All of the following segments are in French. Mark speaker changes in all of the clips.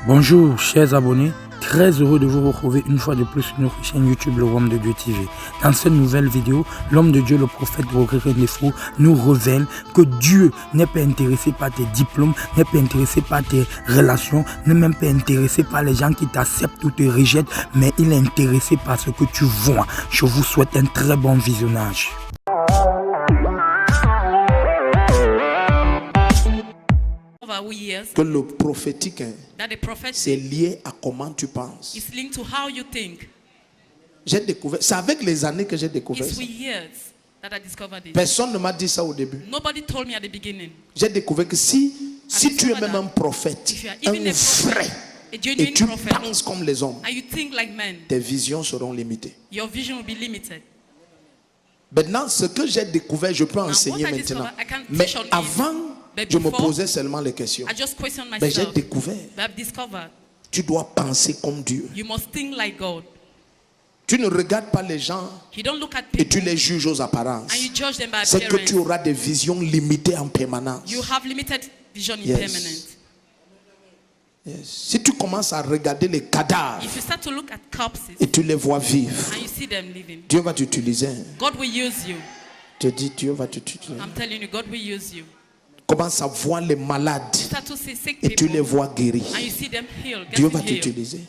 Speaker 1: Bonjour chers abonnés, très heureux de vous retrouver une fois de plus sur notre chaîne YouTube Le Royaume de Dieu TV. Dans cette nouvelle vidéo, l'homme de Dieu, le prophète Roger Nefo, nous révèle que Dieu n'est pas intéressé par tes diplômes, n'est pas intéressé par tes relations, n'est même pas intéressé par les gens qui t'acceptent ou te rejettent, mais il est intéressé par ce que tu vois. Je vous souhaite un très bon visionnage.
Speaker 2: Que le prophétique, c'est lié à comment tu penses. J'ai découvert, c'est avec les années que j'ai découvert ça. Personne ne m'a dit ça au début. J'ai découvert que si tu es même un prophète, un vrai, et tu penses comme les hommes, tes visions seront limitées. Maintenant, ce que j'ai découvert, je peux enseigner maintenant. Mais avant, je me posais seulement les questions. Mais j'ai découvert, tu dois penser comme Dieu. Tu ne regardes pas les gens et tu les juges aux apparences. C'est que tu auras des visions limitées en permanence. Yes. Si tu commences à regarder les cadavres et tu les vois vivre, Dieu va t'utiliser. Je dis, Dieu va t'utiliser. Commence à voir les malades et tu les vois guéris. Dieu va t'utiliser.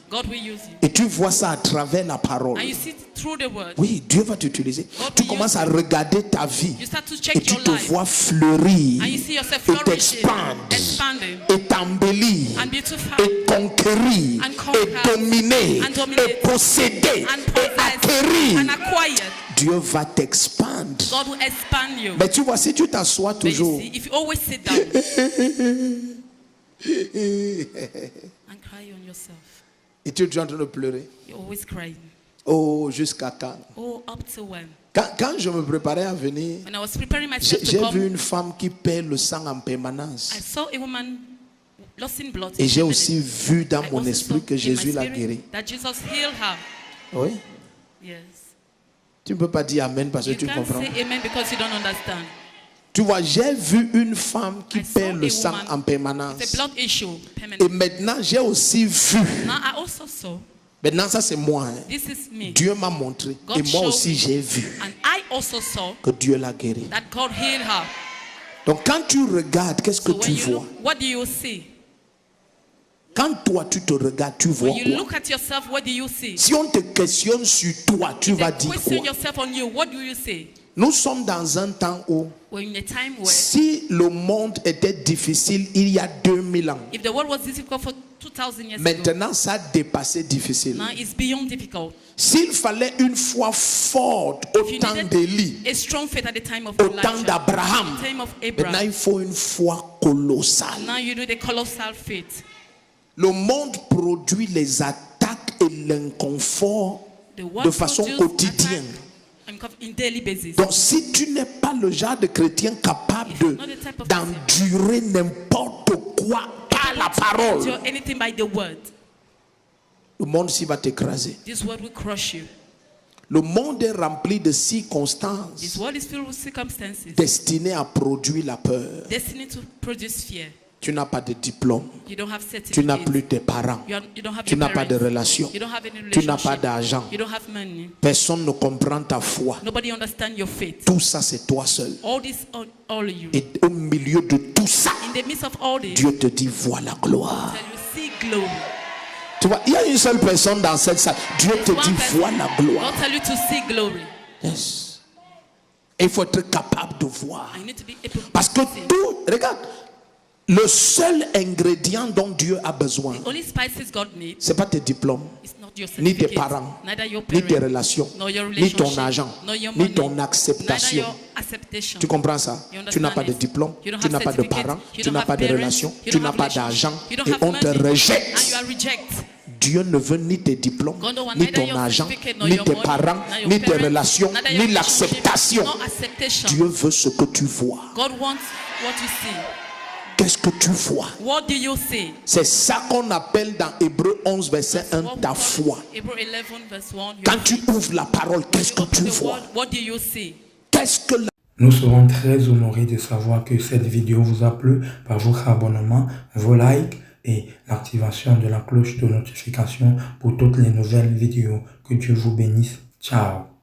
Speaker 2: Et tu vois ça à travers la parole. Oui, Dieu va t'utiliser. Tu commences à regarder ta vie et tu te vois fleurir et t'expandre et t'embellir et conquérir et dominer et posséder et acquérir. Dieu va t'expandre. Mais tu vois, si tu t'assois toujours et tu es en train de pleurer. Oh, jusqu'à quand? Quand je me préparais à venir, j'ai vu une femme qui perd le sang en permanence. Et j'ai aussi vu dans mon esprit que Jésus l'a guérie. Oui. Tu ne peux pas dire Amen parce que tu comprends. Tu vois, j'ai vu une femme qui perd le sang en permanence. Et maintenant, j'ai aussi vu. Maintenant, ça c'est moi. Dieu m'a montré. Et moi aussi, j'ai vu que Dieu l'a guérie. Donc, quand tu regardes, qu'est-ce que tu vois? Quand toi tu te regardes, tu vois quoi? Si on te questionne sur toi, tu vas dire quoi? Nous sommes dans un temps où si le monde était difficile il y a 2000 ans, maintenant ça a dépassé difficile. S'il fallait une foi forte au temps d'Élie, au temps d'Abraham, maintenant il faut une foi colossale. Le monde produit les attaques et l'inconfort de façon quotidienne. Donc si tu n'es pas le genre de chrétien capable d'endurer n'importe quoi par la parole, le monde s'y va t'écraser. Le monde est rempli de circonstances destinées à produire la peur. Tu n'as pas de diplôme. Tu n'as plus tes parents. Tu n'as pas de relation. Tu n'as pas d'argent. Personne ne comprend ta foi. Tout ça, c'est toi seul. Et au milieu de tout ça, Dieu te dit, vois la gloire. Tu vois, il y a une seule personne dans cette salle. Dieu te dit, vois la gloire. Yes. Et il faut être capable de voir. Parce que tout, regarde, le seul ingrédient dont Dieu a besoin, ce n'est pas tes diplômes, ni tes parents, ni tes relations, ni ton argent, ni ton acceptation. Tu comprends ça? Tu n'as pas de diplôme, tu n'as pas de parents, tu n'as pas de relations, tu n'as pas d'argent et on te rejette. Dieu ne veut ni tes diplômes, ni ton argent, ni tes parents, ni tes relations, ni l'acceptation. Dieu veut ce que tu vois. Qu'est-ce que tu vois? C'est ça qu'on appelle dans Hébreux 11 verset 1 ta foi. Quand tu ouvres la parole, qu'est-ce que tu vois? Qu'est-ce que
Speaker 1: Nous serons très honorés de savoir que cette vidéo vous a plu par votre abonnement, vos likes et l'activation de la cloche de notification pour toutes les nouvelles vidéos. Que Dieu vous bénisse. Ciao.